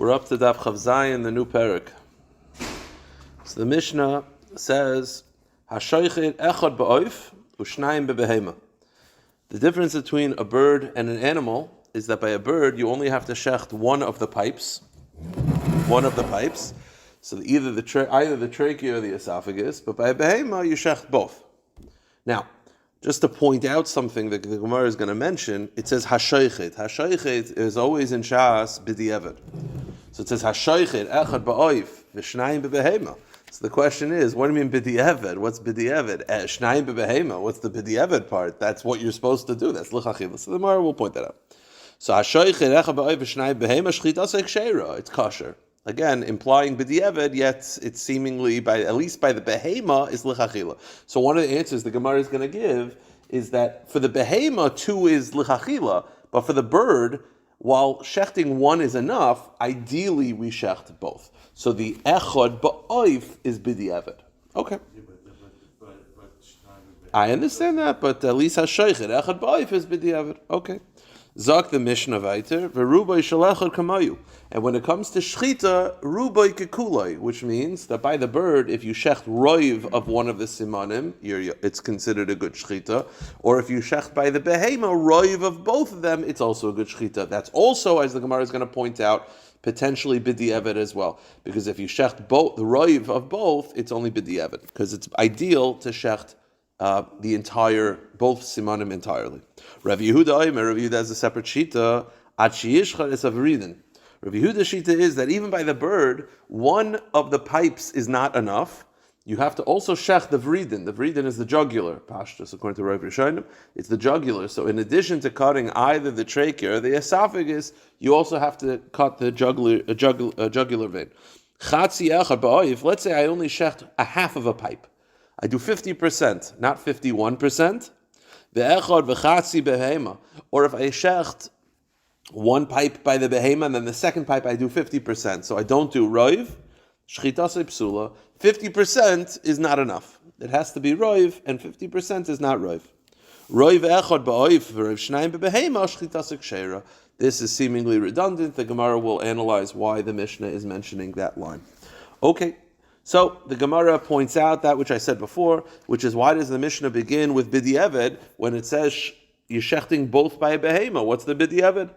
We're up to Daf Chav the new parak. So the Mishnah says, "Hashoichet echad ba'oif u'shnayim bebehema." The difference between a bird and an animal is that by a bird you only have to shecht one of the pipes. So either the trachea or the esophagus. But by a behema you shecht both. Now, just to point out something that the Gemara is going to mention, it says hashoichet. Hashoichet is always in Shas b'diavad. So it says hashoichet echad ba'oif v'shnayim bebehema. So the question is, what do you mean b'diavad? What's b'diavad? Shnayim bebehema. What's the b'diavad part? That's what you're supposed to do. That's l'chachila. So the Gemara will point that out. So hashoichet echad ba'oif v'shnayim bebehema shchitas ekshera. It's kosher. Again, implying b'diavad, yet it's seemingly, at least by the behema, is l'chachila. So one of the answers the Gemara is going to give is that for the behema, 2 is l'chachila, but for the bird, while shechting 1 is enough, ideally we shecht both. So the echad ba'oif is b'diavad. Okay. I understand that, but at least hashoichet echad ba'oif is b'diavad. Okay. Zak the Mishnah weiter, v'rubai shalechad kamayu. And when it comes to shchita, rubai kekulai, which means that by the bird, if you shecht roiv of one of the simanim, it's considered a good shchita. Or if you shecht by the behema, roiv of both of them, it's also a good shchita. That's also, as the Gemara is going to point out, potentially b'diavad as well. Because if you shecht both the roiv of both, it's only b'diavad. Because it's ideal to shecht both simanim entirely. Rav Yehuda has a separate shita. Ad sheyishchar es avridin. Rav Yehuda's shita is that even by the bird, one of the pipes is not enough. You have to also shech the vridin. The vridin is the jugular. Pashtus, according to Rav Rishonim, it's the jugular. So in addition to cutting either the trachea or the esophagus, you also have to cut the jugular vein. Chatzi echad ba'oif. Let's say I only shecht a half of a pipe. I do 50%, not 51%. Ve'echad v'chatzi behema. Or if I shecht one pipe by the behema and then the second pipe I do 50%. So I don't do roiv, shchitas psula. 50% is not enough. It has to be roiv, and 50% is not roiv. Roiv echad ba'oif v'roiv shnayim bebehema shchitas kshera. This is seemingly redundant. The Gemara will analyze why the Mishnah is mentioning that line. Okay. So the Gemara points out that which I said before, which is why does the Mishnah begin with b'diavad when it says you're shechting both by a behema? What's the b'diavad?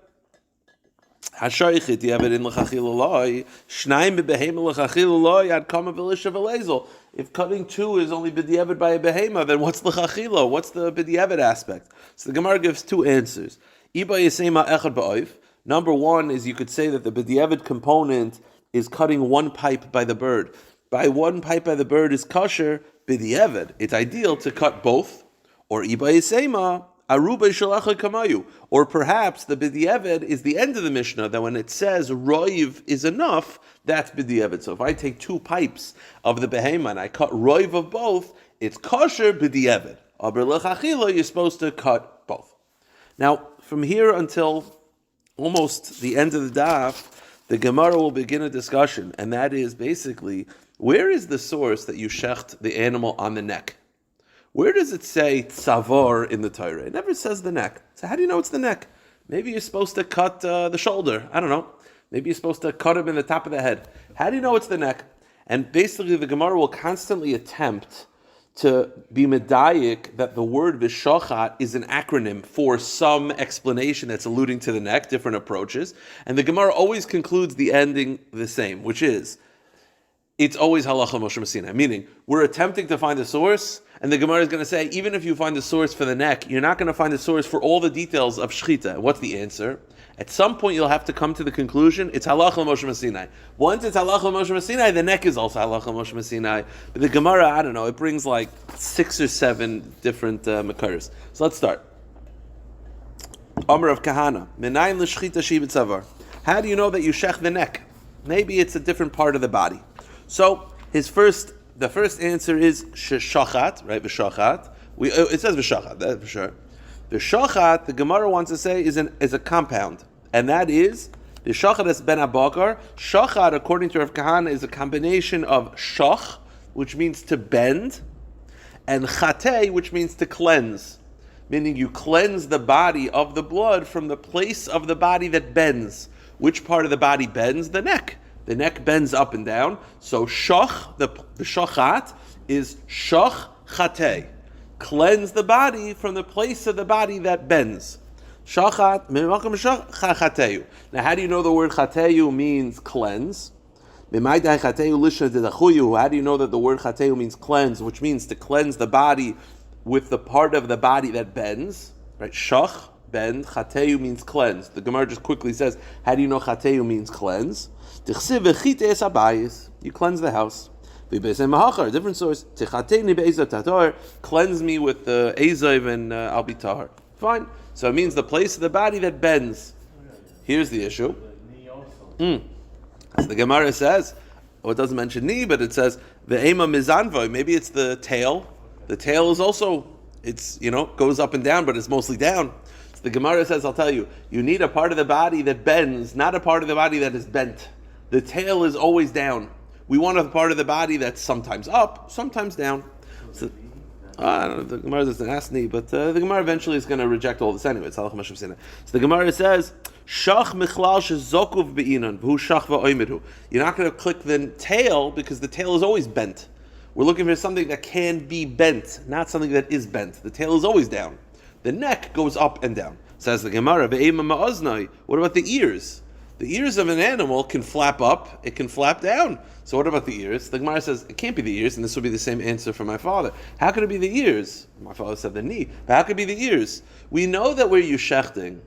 Hashoichet diavad in l'chachil shnayim b'behema l'chachil ad kama v'lisha v'lezel. If cutting 2 is only b'diavad by a behema, then what's l'chachila? What's the b'diavad aspect? So the Gemara gives 2 answers. Iba yisema echad ba'oif. Number 1 is you could say that the b'diavad component is cutting 1 pipe by the bird. By 1 pipe by the bird is kosher b'diavad. It's ideal to cut both. Or iba yisema aruba shalachad kamayu. Or perhaps the b'diavad is the end of the Mishnah, that when it says roiv is enough, that's b'diavad. So if I take 2 pipes of the behema and I cut roiv of both, it's kosher b'diavad. Aber l'chachila, you're supposed to cut both. Now, from here until almost the end of the daf, the Gemara will begin a discussion, and that is basically, where is the source that you shecht the animal on the neck? Where does it say tzavar in the Torah? It never says the neck. So how do you know it's the neck? Maybe you're supposed to cut the shoulder. I don't know. Maybe you're supposed to cut him in the top of the head. How do you know it's the neck? And basically the Gemara will constantly attempt to be medayik that the word v'shochat is an acronym for some explanation that's alluding to the neck, different approaches. And the Gemara always concludes the ending the same, which is, it's always halacha Moshe Messina. Meaning, we're attempting to find a source, and the Gemara is going to say, even if you find the source for the neck, you're not going to find the source for all the details of shchita. What's the answer? At some point, you'll have to come to the conclusion, it's halacha Moshe Messina. Once it's halacha Moshe Messina, the neck is also halacha Moshe Messina. But the Gemara, I don't know, it brings like 6 or 7 different makaros. So let's start. Amar of Kahana, Menayin l'shchita shi b'tzavar. How do you know that you shech the neck? Maybe it's a different part of the body. So the first answer is shachat, right? V'shachat. It says v'shachat, that's for sure. V'shachat, the Gemara wants to say, is a compound, and that is v'shachat es ben abakar. Shachat, according to Rav Kahana, is a combination of shach, which means to bend, and chatei, which means to cleanse. Meaning you cleanse the body of the blood from the place of the body that bends. Which part of the body bends? The neck. The neck bends up and down. So shach, the shachat, is shach chatei. Cleanse the body from the place of the body that bends. Shachat, chateu. Now, how do you know the word chateu means cleanse? How do you know that the word chateu means cleanse, which means to cleanse the body with the part of the body that bends? Right? Shach, bend. Chateu means cleanse. The Gemara just quickly says, how do you know chateu means cleanse? You cleanse the house. Different source. Cleanse me with the ezav and I'll be tahar. Fine. So it means the place of the body that bends. Here's the issue. So the Gemara says, well, it doesn't mention knee, but it says the ema mizanvoy. Maybe it's the tail. The tail is also, it's, goes up and down, but it's mostly down. So the Gemara says, I'll tell you, you need a part of the body that bends, not a part of the body that is bent. The tail is always down. We want a part of the body that's sometimes up, sometimes down. So, I don't know if the Gemara doesn't ask me, but the Gemara eventually is going to reject all this anyway. So the Gemara says, Shach michlal shezokuf be'inan, v'hu shach va'oimidu. You're not going to click the tail because the tail is always bent. We're looking for something that can be bent, not something that is bent. The tail is always down. The neck goes up and down. Says the Gemara, ve'ema ma'oznai. What about the ears? The ears of an animal can flap up, it can flap down. So what about the ears? The Gemara says, it can't be the ears, and this will be the same answer for my father. How could it be the ears? My father said the knee. But how could it be the ears? We know that where you're shechting,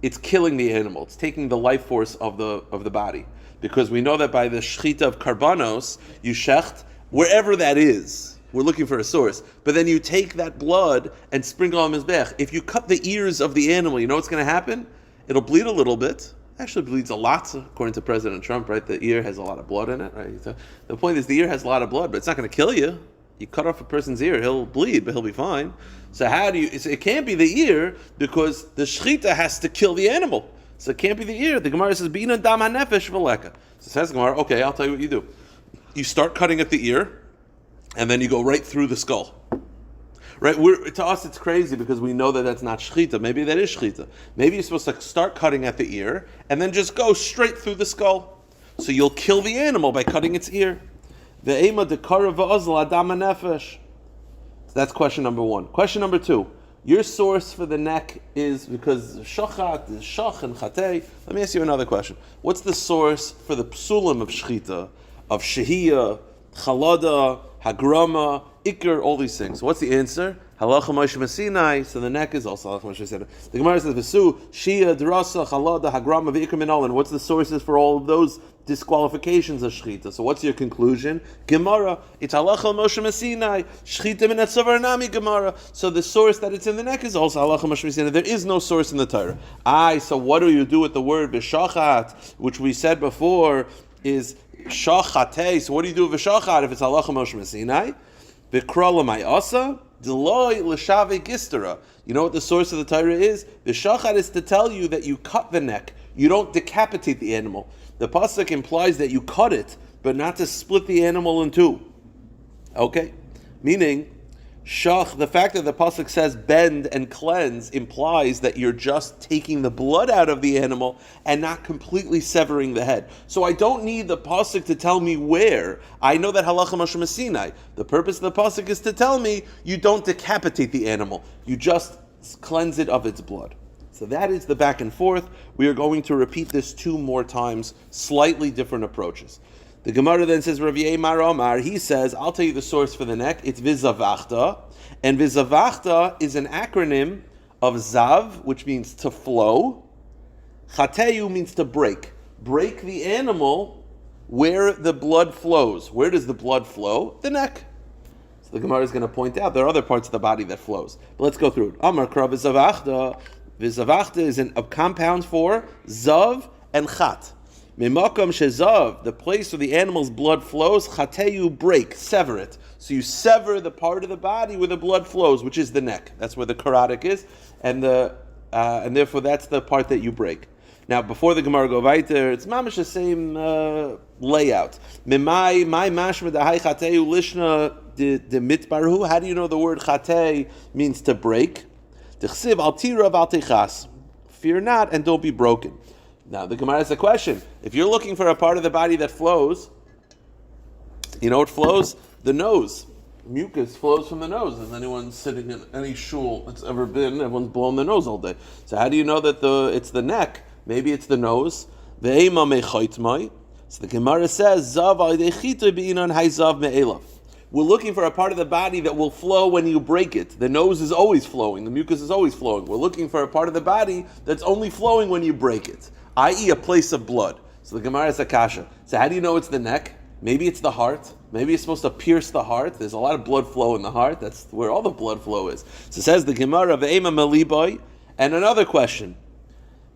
it's killing the animal. It's taking the life force of the body. Because we know that by the shechita of karbanos, you shecht wherever that is. We're looking for a source. But then you take that blood and sprinkle on mizbech. If you cut the ears of the animal, you know what's going to happen? It'll bleed a little bit. Actually bleeds a lot, according to President Trump, right? The ear has a lot of blood in it, right? So the point is the ear has a lot of blood, but it's not going to kill you. You cut off a person's ear, he'll bleed, but he'll be fine. So it can't be the ear because the shechita has to kill the animal. So it can't be the ear. The Gemara says, Bina dam hanefesh v'leka. So says the Gemara, okay, I'll tell you what you do. You start cutting at the ear, and then you go right through the skull. Right? To us, it's crazy because we know that that's not shechita. Maybe that is shechita. Maybe you're supposed to start cutting at the ear and then just go straight through the skull. So you'll kill the animal by cutting its ear. Ve'ema dekara va'ozl adam hanefesh. That's question number one. Question number two. Your source for the neck is because shachat is shach and chatei. Let me ask you another question. What's the source for the psulim of shechita, of shehiyah, chalada, hagrama, ikr, all these things? What's the answer? Halacha Moshe Messinai. So the neck is also halacha Moshe Messinai. The Gemara says v'su shia drasa chalada hagrama v'ikr minolin. What's the sources for all of those disqualifications of shechita? So what's your conclusion? Gemara. It's halacha Moshe Messinai. Shechita min atzavar nami Gemara. So the source that it's in the neck is also halacha Moshe Messinai. There is no source in the Torah. So what do you do with the word v'shachat, which we said before is shachatei? So what do you do with v'shachat if it's halacha Moshe Messinai? V'kra l'mayasa, d'loi l'shave gistera. You know what the source of the Torah is? The shachat is to tell you that you cut the neck. You don't decapitate the animal. The pasuk implies that you cut it, but not to split the animal in two. Okay? Meaning, shach, the fact that the pasuk says bend and cleanse implies that you're just taking the blood out of the animal and not completely severing the head. So I don't need the pasuk to tell me where. I know that halacha Moshe Messinai. The purpose of the pasuk is to tell me you don't decapitate the animal. You just cleanse it of its blood. So that is the back and forth. We are going to repeat this 2 more times, slightly different approaches. The Gemara then says, Rav Yemar Omar, he says, I'll tell you the source for the neck. It's vizavachta. And vizavachta is an acronym of zav, which means to flow. Chateu means to break. Break the animal where the blood flows. Where does the blood flow? The neck. So the Gemara is going to point out there are other parts of the body that flows. But let's go through it. Amar kra vizavachta. Vizavachta is a compound for zav and chat. Mimakam shezav, the place where the animal's blood flows, chateu, break, sever it. So you sever the part of the body where the blood flows, which is the neck. That's where the karotic is, and therefore that's the part that you break. Now, before the Gemara go weiter, it's mamish the same layout. Mimai my mashma dahai chateu lishna de mitbarhu. How do you know the word chatei means to break? Tichsiv al tira val tichas. Fear not and don't be broken. Now the Gemara has a question. If you're looking for a part of the body that flows, you know what flows? The nose. Mucus flows from the nose. Is anyone sitting in any shul that's ever been? Everyone's blowing their nose all day. So how do you know that it's the neck? Maybe it's the nose. Ve'ema mechoitmai. So the Gemara says, Zav aydechitoi be'inan hayzav me'elav. We're looking for a part of the body that will flow when you break it. The nose is always flowing. The mucus is always flowing. We're looking for a part of the body that's only flowing when you break it, i.e. a place of blood. So the Gemara is a kasha. So how do you know it's the neck? Maybe it's the heart. Maybe it's supposed to pierce the heart. There's a lot of blood flow in the heart. That's where all the blood flow is. So it says the Gemara, Ve'ema meliboy. And another question.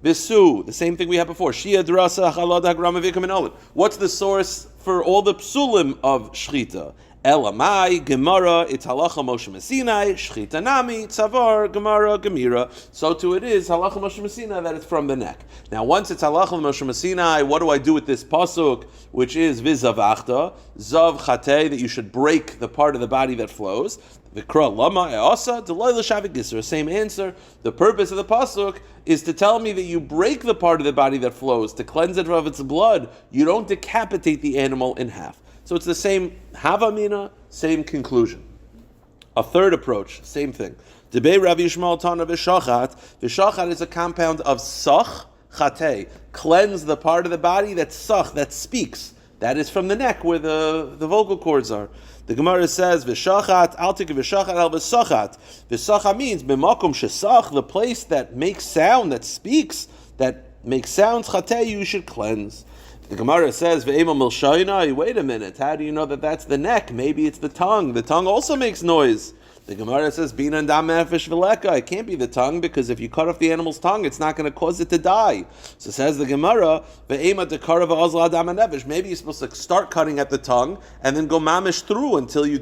Visu, the same thing we had before. Shia drasa chalad hagrama v'ikam enolim. What's the source for all the psulim of shchita? Elamai, Gemara, it's halacha Moshe Messinai, shchita nami, tzavar, Gemara, Gemira. So too it is halacha Moshe Messinai that it's from the neck. Now once it's halacha Moshe Messinai, what do I do with this pasuk, which is vizavachta, zav chatei, that you should break the part of the body that flows. Vikra lama easa deloy l'shavik gisra. Same answer. The purpose of the pasuk is to tell me that you break the part of the body that flows to cleanse it of its blood. You don't decapitate the animal in half. So it's the same havamina, same conclusion. A third approach, same thing. Debei Rav Yishmael Tana v'shachat. V'shachat is a compound of sach chatei. Cleanse the part of the body that's sach, that speaks. That is from the neck where the vocal cords are. The Gemara says, "V'shachat al tik v'shachat al v'sachat." V'sachat means b'makom shesach, the place that makes sound, that speaks, that makes sounds. Chatei, you should cleanse. The Gemara says, "Ve'ema milshaynai." Wait a minute. How do you know that that's the neck? Maybe it's the tongue. The tongue also makes noise. The Gemara says, "Bina dam nefesh v'leka." It can't be the tongue because if you cut off the animal's tongue, it's not going to cause it to die. So says the Gemara, "Ve'ema dekara v'azla dam nefesh." Maybe you're supposed to start cutting at the tongue and then go mamish through until you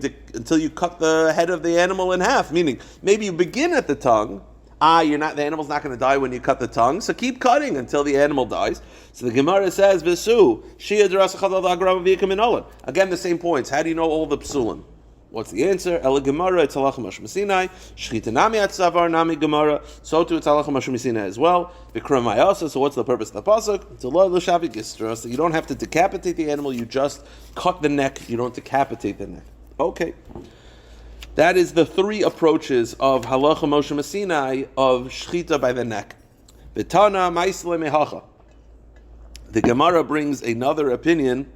cut the head of the animal in half. Meaning, maybe you begin at the tongue. The animal's not going to die when you cut the tongue, so keep cutting until the animal dies. So the Gemara says, "Visu shia derasa chadal agram v'yikam inolan." Again, the same points. How do you know all the psulim? What's the answer? El Gemara, it's halacha Moshe Messinai. Shchita nami atzavar nami Gemara. So too, it's halacha Moshe Messinai as well. Vikram mayasa. So what's the purpose of the pasuk? It's a lo l'shavik gistra. So you don't have to decapitate the animal. You just cut the neck. You don't decapitate the neck. Okay. That is the three approaches of halacha Moshe Messinai of shchita by the neck. V'tana ma'isle mehacha. The Gemara brings another opinion.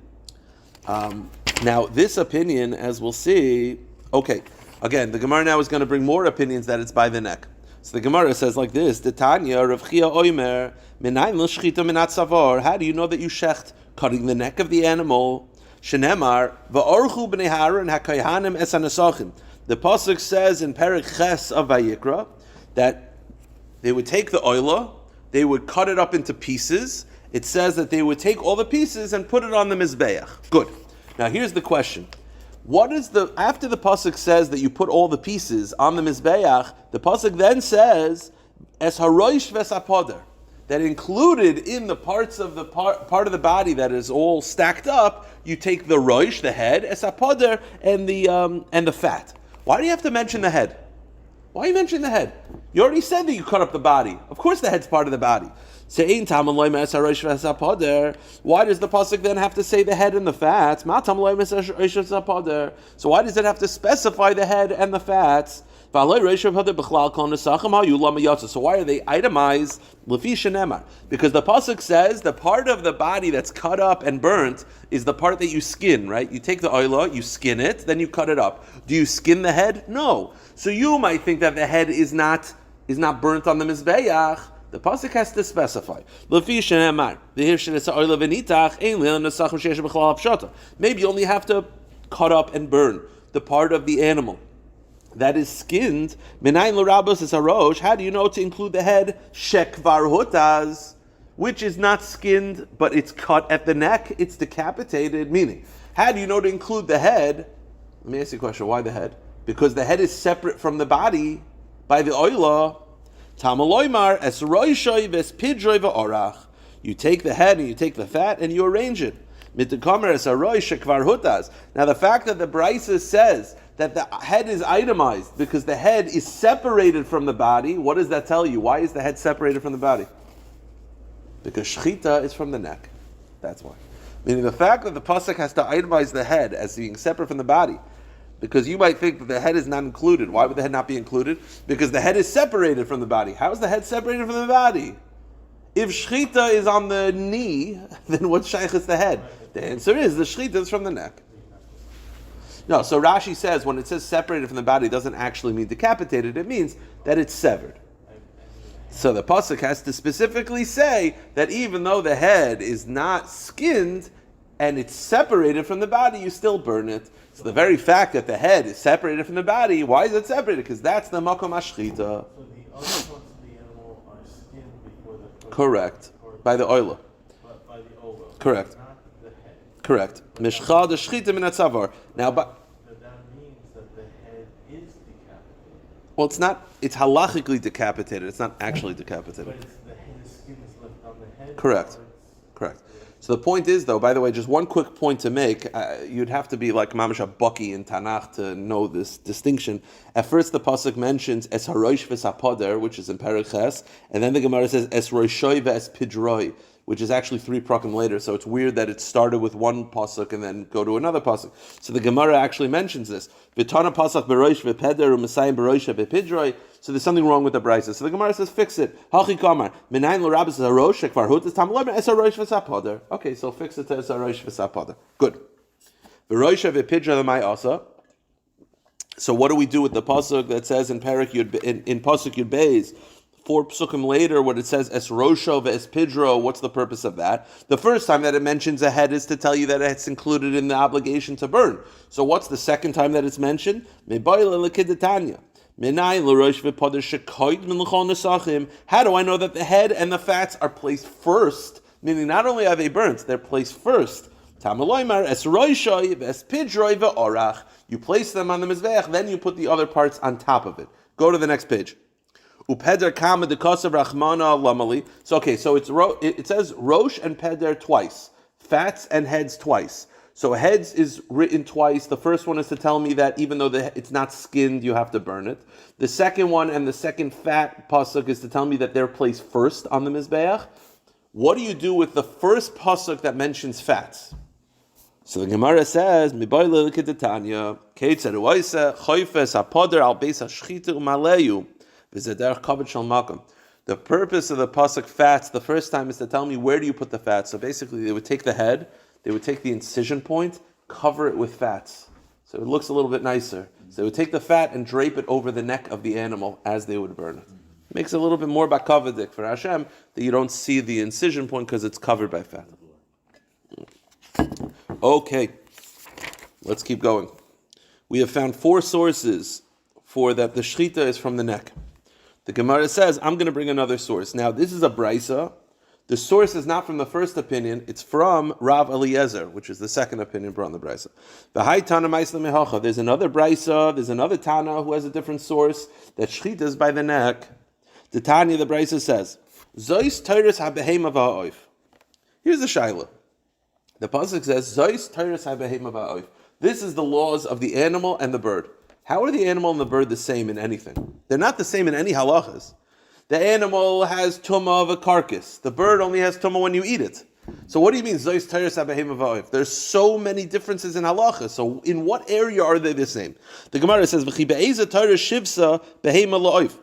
Now, this opinion, as we'll see, okay, again, the Gemara now is going to bring more opinions that it's by the neck. So the Gemara says like this, Tanya, Rav Chia Oimer, Minayin l'shchita minat savar. How do you know that you shecht cutting the neck of the animal? Shenemar, va'orchu b'nei Aaron ha'kohanim es hanasachim. The pasuk says in Perek Ches of Vayikra that they would take the oila, they would cut it up into pieces. It says that they would take all the pieces and put it on the mizbeach. Good. Now here's the question. After the pasuk says that you put all the pieces on the mizbeach, the pasuk then says, es haroish v'sapoder, that included in the parts of the part of the body that is all stacked up, you take the roish, the head, es hapoder, and the fat. Why do you have to mention the head? Why are you mentioning the head? You already said that you cut up the body. Of course the head's part of the body. Why does the pasuk then have to say the head and the fat? So why does it have to specify the head and the fats? So why are they itemized? Because the pasuk says the part of the body that's cut up and burnt is the part that you skin, right? You take the oila, you skin it, then you cut it up. Do you skin the head? No. So you might think that the head is not burnt on the mizbeach. The pasuk has to specify. Maybe you only have to cut up and burn the part of the animal that is skinned. How do you know to include the head? Shekvar hutaz, which is not skinned, but it's cut at the neck, it's decapitated. Meaning, how do you know to include the head? Let me ask you a question. Why the head? Because the head is separate from the body by the oila. Tamaloymar es roishoy ves pidroy va'orach. You take the head and you take the fat and you arrange it. Mitakamer es aroy shekvar hutas. Now the fact that the Brisa says that the head is itemized because the head is separated from the body, what does that tell you? Why is the head separated from the body? Because shchita is from the neck. That's why. Meaning the fact that the pasuk has to itemize the head as being separate from the body, because you might think that the head is not included. Why would the head not be included? Because the head is separated from the body. How is the head separated from the body? If shchita is on the knee, then what shaykh is the head? The answer is the shchita is from the neck. No, so Rashi says when it says separated from the body, it doesn't actually mean decapitated. It means that it's severed. So the pasuk has to specifically say that even though the head is not skinned and it's separated from the body, you still burn it. So the very fact that the head is separated from the body, why is it separated? Because that's the makom ashchita. So the other parts of the animal are skinned before the... Correct. By the oila. By the oila. Correct. Not the head. Correct. Mishcha the shchita min hatzavar. Now, But that means that the head is decapitated. well, it's not. It's halachically decapitated. It's not actually decapitated. But it's the head, the skin is left on the head. Correct. Correct. So the point is, though, by the way, just one quick point to make, you'd have to be like Mamash Bucky in Tanakh to know this distinction. At first, the pasuk mentions es harosh v'sapoder, which is in Perek Ches, and then the Gemara says es roshoi v'es pidroi, which is actually 3 prakim later. So it's weird that it started with one pasuk and then go to another pasuk. So the Gemara actually mentions this. V'tana pasuk berosh v'peder u'masayim berosh v'pidroi. So there's something wrong with the brisa. So the Gemara says, fix it. Hachi kamar minayin l'rabbis harosh shekvar hutas tam lemer es harosh v'sapoder. Okay, so fix it to es harosh v'sapoder. Good. V'rosh v'pidroi l'may asa. So what do we do with the pasuk that says in Perek Yud in pasuk Yud Beis? 4 psukim later, when it says es rosho ve'es pidro, what's the purpose of that? The first time that it mentions a head is to tell you that it's included in the obligation to burn. So what's the second time that it's mentioned? How do I know that the head and the fats are placed first? Meaning not only are they burnt, they're placed first. You place them on the mizbeach, then you put the other parts on top of it. Go to the next page. Upeder kama de kosav rachmana lamali. So okay, so it says rosh and peder twice, fats and heads twice. So heads is written twice. The first one is to tell me that even though it's not skinned, you have to burn it. The second one and the second fat pasuk is to tell me that they're placed first on the mizbeach. What do you do with the first pasuk that mentions fats? So the Gemara says, "Miboyle l'kedetanya keitzer u'oisa choifes hapoder al beis hashchita u'maleyu." The purpose of the pasuk fats the first time is to tell me where do you put the fats. So basically they would take the head, they would take the incision point, cover it with fats. So it looks a little bit nicer. So they would take the fat and drape it over the neck of the animal as they would burn it. It makes it a little bit more bakavadik for Hashem that you don't see the incision point because it's covered by fat. Okay, let's keep going. We have found 4 sources for that the shchita is from the neck. The Gemara says, I'm going to bring another source. Now, this is a brisa. The source is not from the first opinion. It's from Rav Eliezer, which is the second opinion brought in the brisa. There's another brisa, there's another Tana who has a different source, that shchita is by the neck. The Tanya, the brisa says, Zois Teiris HaBehema Va'oif. Here's the shaila. The pasuk says, Zois Teiris HaBehema Va'oif. This is the laws of the animal and the bird. How are the animal and the bird the same in anything? They're not the same in any halachas. The animal has tumah of a carcass. The bird only has tumah when you eat it. So what do you mean, Zois Teiris HaBehema Va'oif? There's so many differences in halachas. So in what area are they the same? The Gemara says, V'chi be'eza Teiris shivsa behema la'oif.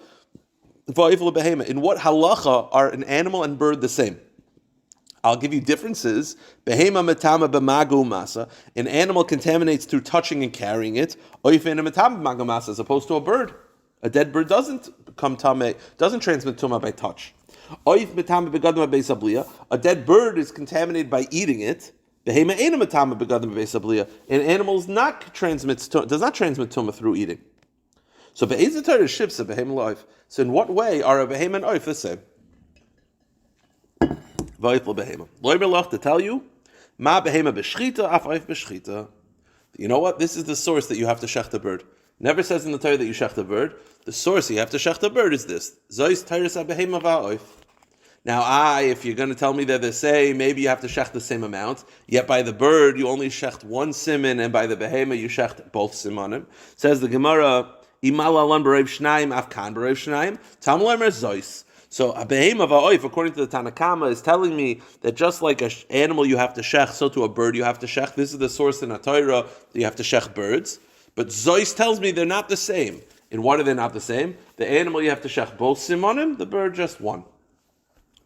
Va'oif la'behema. In what halacha are an animal and bird the same? I'll give you differences. Behema metama b'magu masa. An animal contaminates through touching and carrying it. Oifena metama b'magu masa, as opposed to a bird. A dead bird doesn't transmit tumah by touch. Oif metama b'gadma b'esabliya. A dead bird is contaminated by eating it. Behema ena metama b'gadma b'esabliya. An animal does not transmit tumah through eating. So be'ezah Torah shivsa behema loif. So in what way are a behema and oif the same? To tell you, ma behema b'shchita, af oif b'shchita. You know what? This is the source that you have to shech the bird. Never says in the Torah that you shech the bird. The source you have to shech the bird is this. Zois teiris behema va'oif. Now, if you're going to tell me they're the same, maybe you have to shech the same amount. Yet by the bird, you only shecht one siman, and by the behema, you shecht both simanim. Says the Gemara, imal alam b'reiv shnaim, af kan b'reiv shnaim, tam lemer zois. So a behema va'oif, according to the Tanakama, is telling me that just like an animal you have to shech, so to a bird you have to shech. This is the source in a Torah that you have to shech birds. But Zois tells me they're not the same. And why are they not the same? The animal you have to shech both simonim, the bird just one.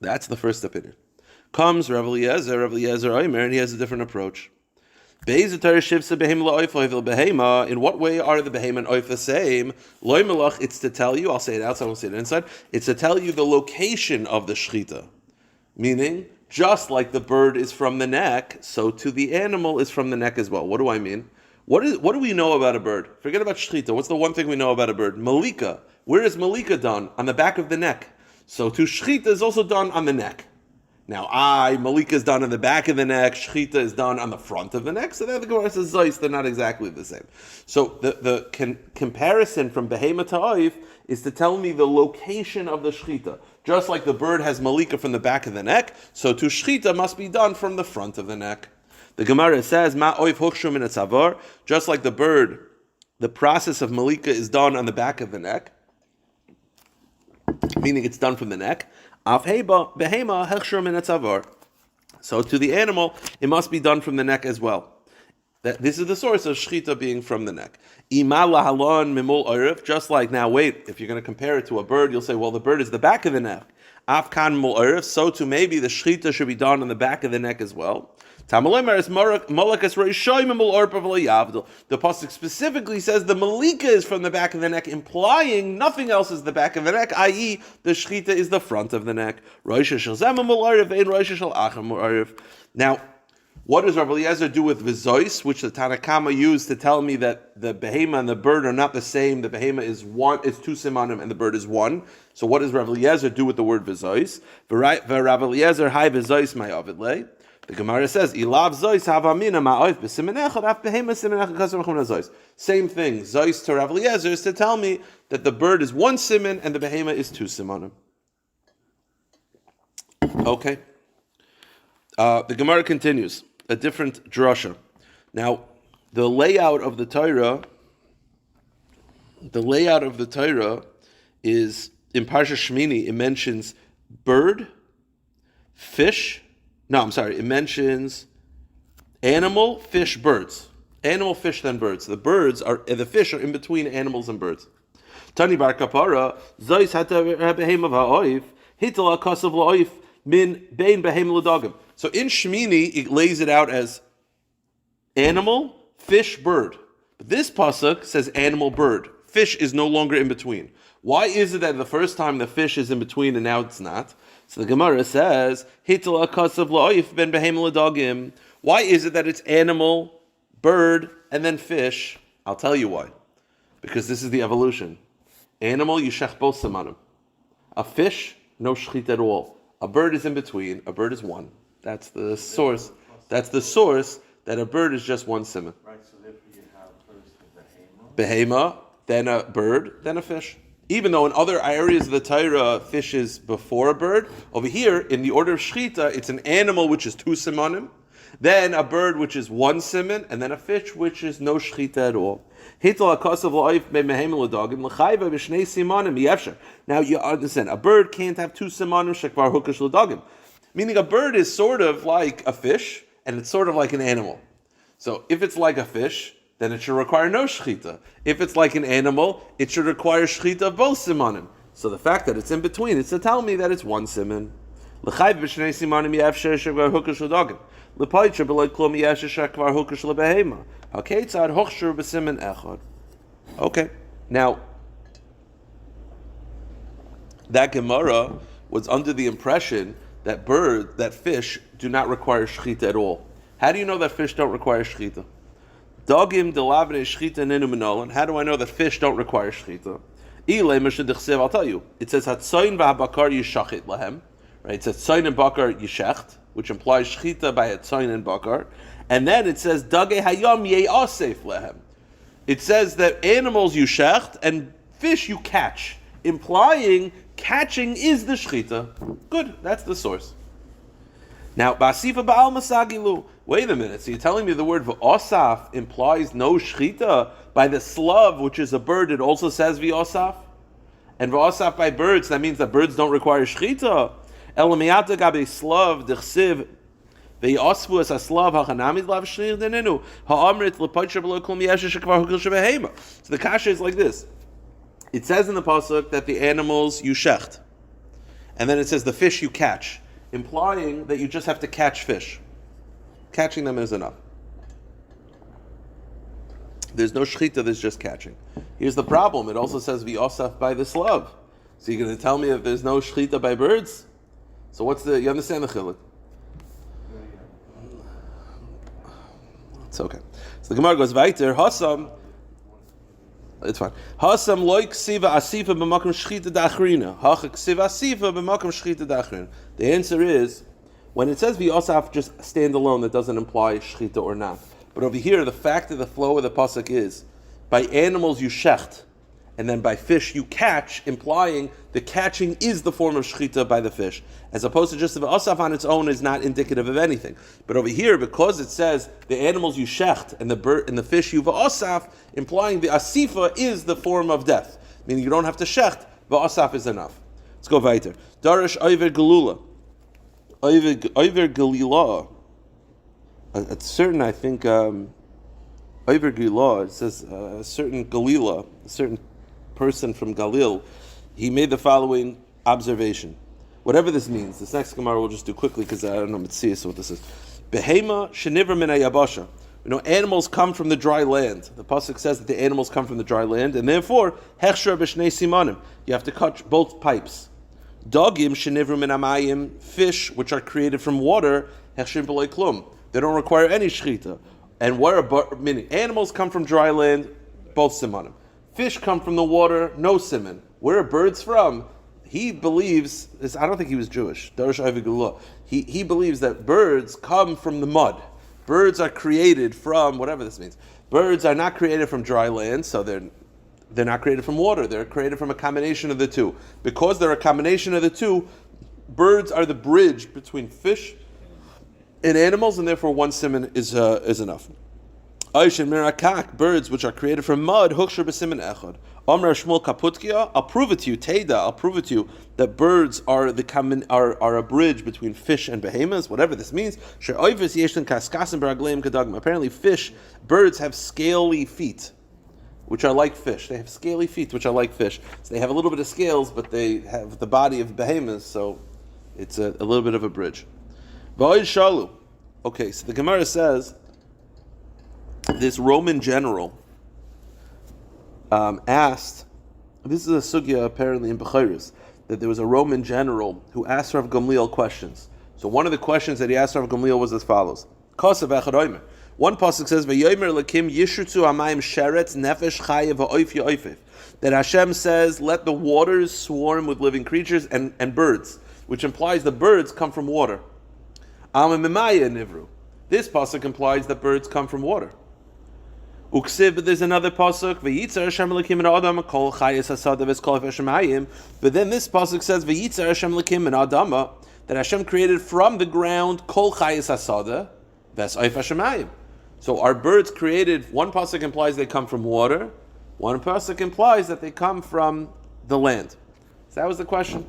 That's the first opinion. Comes Rav Eliezer Omer, and he has a different approach. In what way are the behema and oif the same? Loy melach, it's to tell you, I'll say it outside, I won't say it inside, it's to tell you the location of the shechita. Meaning, just like the bird is from the neck, so to the animal is from the neck as well. What do I mean? What do we know about a bird? Forget about shechita. What's the one thing we know about a bird? Malika. Where is malika done? On the back of the neck. So to shechita is also done on the neck. Now, malika is done on the back of the neck, shechita is done on the front of the neck, so the Gemara says zois, they're not exactly the same. So the comparison from behema to oif is to tell me the location of the shechita. Just like the bird has malika from the back of the neck, so to shechita must be done from the front of the neck. The Gemara says, ma oif huchshu min atzavar, just like the bird, the process of malika is done on the back of the neck, meaning it's done from the neck. So to the animal, it must be done from the neck as well. This is the source of shechita being from the neck. Just like now, wait, if you're going to compare it to a bird, you'll say, well, the bird is the back of the neck. So too maybe the shechita should be done on the back of the neck as well. The pasuk specifically says the malika is from the back of the neck, implying nothing else is the back of the neck, i.e., the shechita is the front of the neck. Now, what does Rabbi Eliezer do with vizois, which the Tanakama used to tell me that the behema and the bird are not the same? The behema is one, it's two simanim, and the bird is one. So what does Rabbi Eliezer do with the word vizois? Rabbi Eliezer hai vizois my avidle. The Gemara says, "Ilav zois havamina ma'oif b'simenechad af behema simenechad kasher mechuna zois." Same thing. Zois to Rav Eliezer is to tell me that the bird is one siman and the behema is two simanim. Okay. The Gemara continues a different drasha. Now, the layout of the Torah is in Parsha Shmini. It mentions bird, fish. No, I'm sorry. It mentions animal, fish, birds. Animal, fish, then birds. The fish are in between animals and birds. Tani bar kapara, zois hata behem of ha'oif, hitala kasav la'oif min bein behem l'dagim. So in Shmini, it lays it out as animal, fish, bird. But this pasuk says animal, bird. Fish is no longer in between. Why is it that the first time the fish is in between and now it's not? So the Gemara says, "Hitala kasav la'oif ben behem l'dagim." Why is it that it's animal, bird, and then fish? I'll tell you why. Because this is the evolution. Animal, you shech both samanim. A fish, no shechit at all. A bird is in between. A bird is one. That's the source. That's the source that a bird is just one siman. Right. So therefore, you have first the behema, Behema, then a bird, then a fish. Even though in other areas of the Torah, fish is before a bird, over here, in the order of Shechita, it's an animal which is two simanim, then a bird which is one siman, and then a fish which is no Shechita at all. Now you understand, a bird can't have two simanim shekvar hukash l'dagim. Meaning a bird is sort of like a fish, and it's sort of like an animal. So if it's like a fish, then it should require no shechita. If it's like an animal, it should require shechita of both simanim. So the fact that it's in between, it's to tell me that it's one siman. L'chayv b'shnei simanim yafsher shekvar hukash l'dagim. L'paytcher b'loy klum yafsher shekvar hukash l'behema. Hakeitzad hochshur b'siman echad. Okay. Now, that Gemara was under the impression that fish do not require shechita at all. How do you know that fish don't require shechita? Dogim delavne shechita nenu menolan. How do I know that fish don't require shechita? I'll tell you. It says hatzayin v'habakar yishachit lahem. Right? It says tzayin and bakar yishecht, which implies shechita by hatzayin and bakar. And then it says dage hayam ye'asef lahem. It says that animals you shecht and fish you catch, implying catching is the shechita. Good, that's the source. Now, ba'asifa ba'al masagilu. Wait a minute, so you're telling me the word v'osaf implies no shechita? By the slav, which is a bird, it also says v'osaf? And v'asaf by birds, that means that birds don't require shchita. Elamiyata gabe slav d'chsiv ve'yasvu es aslav hachanamid lav shchita denenu ha'amrit lepocher below kol miyasha shekvar hukil shebehema. So the kasha is like this. It says in the pasuk that the animals you shecht, and then it says the fish you catch, implying that you just have to catch fish. Catching them is enough. There's no shchita, there's just catching. Here's the problem. It also says v'yasaf by the slav. So you're going to tell me if there's no shchita by birds? So you understand the chiluk? It's okay. So the Gemara goes weiter. Hasam, it's fine. Hasam loy ksiva asifa b'makom shchita da'achrina. Hacha ksiva asifa b'makom shchita da'achrina. The answer is, when it says v'yasaf just stand alone, that doesn't imply shchita or not. But over here, the fact of the flow of the pasuk is, by animals you shecht, and then by fish you catch, implying the catching is the form of shechita by the fish, as opposed to just the asaf on its own is not indicative of anything. But over here, because it says the animals you shecht and the bird and the fish you v'asaf, implying the asifa is the form of death, meaning you don't have to shecht. V'asaf is enough. Let's go weiter. Darish oiver gelula, oiver gelila. It's certain, I think, Oiver Gila, it says a certain Galila, a certain person from Galil, he made the following observation. Whatever this means, this next Gemara we'll just do quickly because I don't know Mitzias what this is. Behema shenivra min hayabasha. Animals come from the dry land. The pasuk says that the animals come from the dry land, and therefore hechsher b'shnei simanim. You have to cut both pipes. Dogim shenivra min hamayim, fish which are created from water, hechsher b'loy klum. They don't require any shechita. And meaning animals come from dry land, both simanim. Fish come from the water, no siman. Where are birds from? He believes, I don't think he was Jewish, he believes that birds come from the mud. Birds are created from, whatever this means. Birds are not created from dry land, so they're not created from water. They're created from a combination of the two. Because they're a combination of the two, birds are the bridge between fish and animals, and therefore one siman is enough. Aishin mirakak, birds which are created from mud, huksher b'siman echad. Amr Shmuel Kaputkia, I'll prove it to you. Teda, I'll prove it to you that birds are a bridge between fish and behemoths, whatever this means. Apparently, birds have scaly feet, which are like fish. They have scaly feet, which are like fish. So they have a little bit of scales, but they have the body of behemoths, so it's a little bit of a bridge. Shalu. Okay, so the Gemara says this Roman general asked. This is a sugya apparently in Bechiris, that there was a Roman general who asked Rav Gamliel questions. So one of the questions that he asked Rav Gamliel was as follows: one pasuk says, "V'yomer lakim yishutzu hamayim sheretz nefesh chayev ha'oif ya'oifif." That Hashem says, "Let the waters swarm with living creatures and birds," which implies the birds come from water. This pasuk implies that birds come from water. Uksiv, but there's another pasuk. V'yitzar Hashem Elokim min Adam kol chayes hasada v'eskol v'shemayim. But then this pasuk says V'yitzar Hashem Elokim min Adama, that Hashem created from the ground kol chayes hasada v'esoif v'shemayim. So are birds created? One pasuk implies they come from water. One pasuk implies that they come from the land. So that was the question.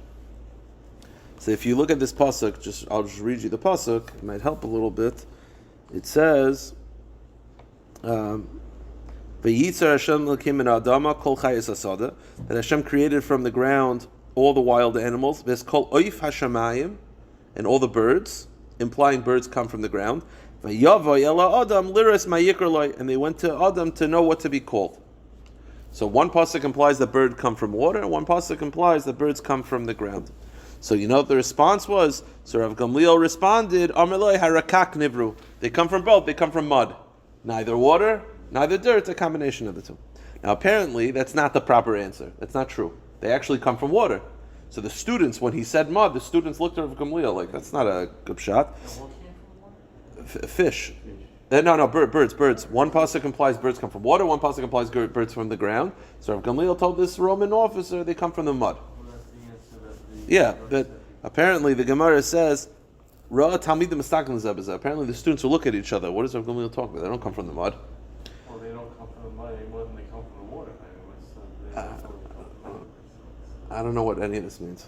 So if you look at this pasuk, I'll just read you the pasuk. It might help a little bit. It says, "V'yitzar Hashem Elokim min Adama kol chayes hasada," that Hashem created from the ground all the wild animals. V'eskol oif hashamayim, and all the birds, implying birds come from the ground. V'yavay ela Adam liras ma'yikar loy, and they went to Adam to know what to be called. So one pasuk implies that birds come from water, and one pasuk implies that birds come from the ground. So you know what the response was? So Rav Gamliel responded, Ameloi harakak nivru. They come from both, they come from mud. Neither water, neither dirt, a combination of the two. Now apparently that's not the proper answer. That's not true. They actually come from water. So the students, when he said mud, the students looked at Rav Gamliel like, that's not a good shot. Fish. No, birds. One pasuk implies birds come from water, one pasuk implies birds from the ground. So Rav Gamliel told this Roman officer they come from the mud. Yeah, but apparently the Gemara says, apparently the students will look at each other. What does Rav Gamliel talk about? They don't come from the mud. Well, they don't come from the mud any more than they come from the water. I don't know what any of this means.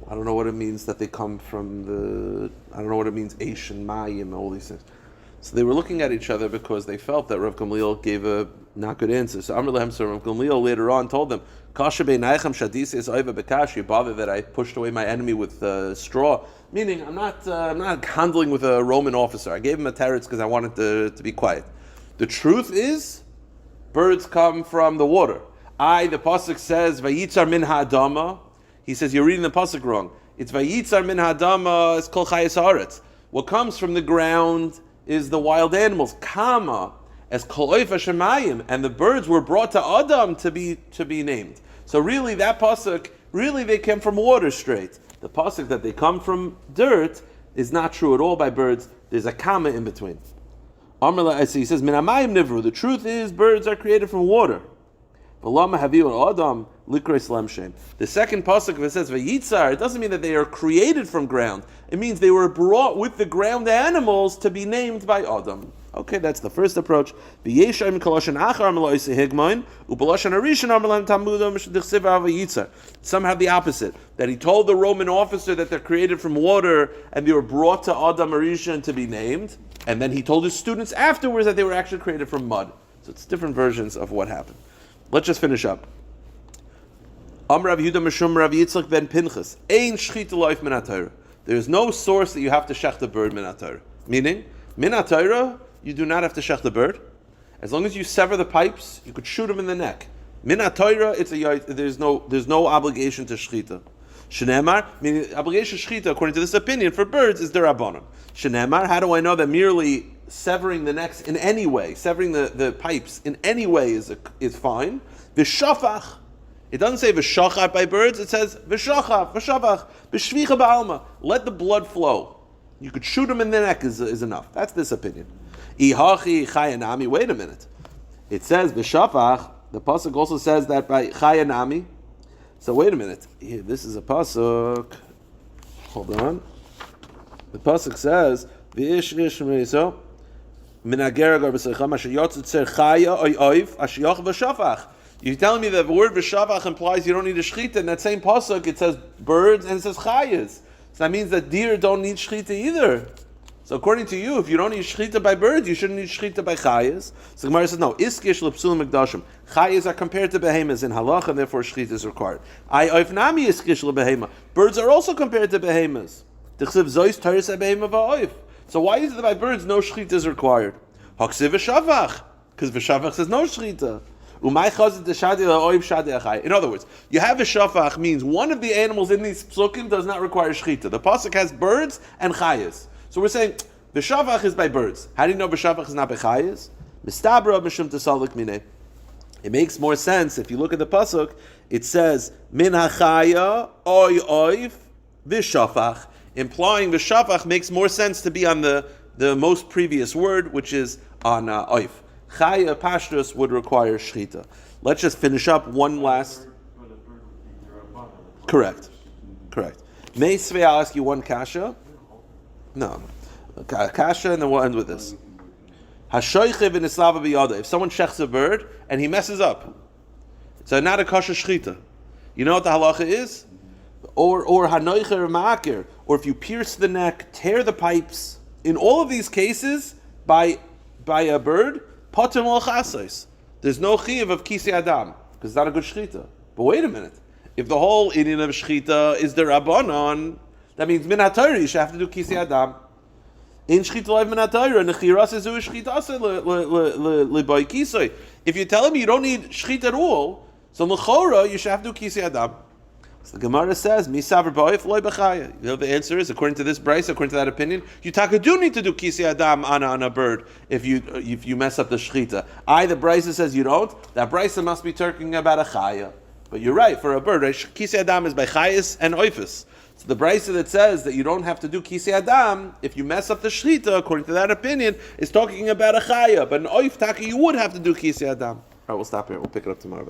I don't know what it means that they come from I don't know what it means, Aish and Mayim, all these things. So they were looking at each other because they felt that Rav Gamliel gave a not good answer. So Amr Lehem, so Rav Gamliel later on told them, Kasha beinaychem shadis is oiva bekash, you bother that I pushed away my enemy with straw. Meaning, I'm not handling with a Roman officer. I gave him a teretz because I wanted to be quiet. The truth is, birds come from the water. The pasuk says, Vayitzar min ha'adama. He says, you're reading the pasuk wrong. It's Vayitzar min ha'adama, it's kol chayes haaretz. What comes from the ground is the wild animals. Kama, as kol oifa shemayim, and the birds were brought to Adam to be named. So really, that pasuk, they came from water straight. The pasuk that they come from dirt is not true at all by birds. There's a kama in between. He says, min hamayim nivru. The truth is, birds are created from water. The second pasuk, if it says Vayitzar, it doesn't mean that they are created from ground. It means they were brought with the ground animals to be named by Adam. Okay, that's the first approach. Some have the opposite, that he told the Roman officer that they're created from water and they were brought to Adam Arishan to be named, and then he told his students afterwards that they were actually created from mud. So it's different versions of what happened. Let's just finish up. Rav Yehuda Mishum Rav Yitzchak ben Pinchas. Ein shchita loif min haTorah. There is no source that you have to shecht a bird min haTorah. Meaning, min haTorah, you do not have to shecht the bird. As long as you sever the pipes, you could shoot him in the neck. Min haTorah, there's no obligation to shchita. Shenemar, meaning obligation shchita, according to this opinion, for birds is derabanan. Shenemar, how do I know that merely severing the necks in any way, severing the pipes in any way is fine? V'shafach. It doesn't say v'shachat by birds. It says v'shachat, v'shavach, v'shvicha ba'alma. Let the blood flow. You could shoot them in the neck is enough. That's this opinion. Ihachi chayanami. Wait a minute. It says v'shafach. The pasuk also says that by chayanami. So wait a minute. Here, this is a pasuk. Hold on. The pasuk says v'ish rishmeiso. You're telling me that the word v'shavach implies you don't need a shchita. In that same pasuk, it says birds and it says chayas. So that means that deer don't need shchita either. So according to you, if you don't need shchita by birds, you shouldn't need shchita by chayas. So the Gemara says no. Iskish lepsulim mikdashim. Chayas are compared to behemoths in halach, and therefore shchita is required. Nami iskish lebehema. Birds are also compared to behemoths. T'chsiv zois taris behema va'oif. So why is it that by birds no shchita is required? Haksiv v'shavach, because v'shavach says no shchita. In other words, you have a shafach means one of the animals in these psukim does not require shchita. The pasuk has birds and chayas. So we're saying v'shavach is by birds. How do you know v'shavach is not by chayas? Mistabra mishum tesalik mine. It makes more sense if you look at the pasuk. It says min hachaya oy oif v'shavach, implying v'shavach makes more sense to be on the most previous word, which is on oif. Chaya pashtus would require shchita. Let's just finish up one last. Correct. May Svei, I'll ask you one kasha. No. Kasha, and then we'll end with this. Hashoiche v'nislava b'yada. If someone shechs a bird and he messes up, so not a kasha shchita. You know what the halacha is? Or hanoiche or ma'akir. Or if you pierce the neck, tear the pipes. In all of these cases, by a bird, potem al chasais. There's no chiyuv of kisi adam because it's not a good shchita. But wait a minute, if the whole Indian of shchita is the rabbanon, that means min haTorah you should have to do kisi adam. In shchita live min haTorah nechiras is shchita lebay kisoi. If you tell me you don't need shchita at all, so lechora you should have to do kisi adam. So the Gemara says, "Misaver ba'if loy b'chaya." You know the answer is according to this brayso, according to that opinion, you do need to do kisi adam on a bird if you mess up the shchita. The brayso says you don't. That brayso must be talking about a chaya. But you're right, for a bird, right? Kisi adam is by chayas and oifus. So the brayso that says that you don't have to do kisi adam if you mess up the shchita, according to that opinion, is talking about a chaya. But an oif taka you would have to do kisi adam. All right, we'll stop here. We'll pick it up tomorrow.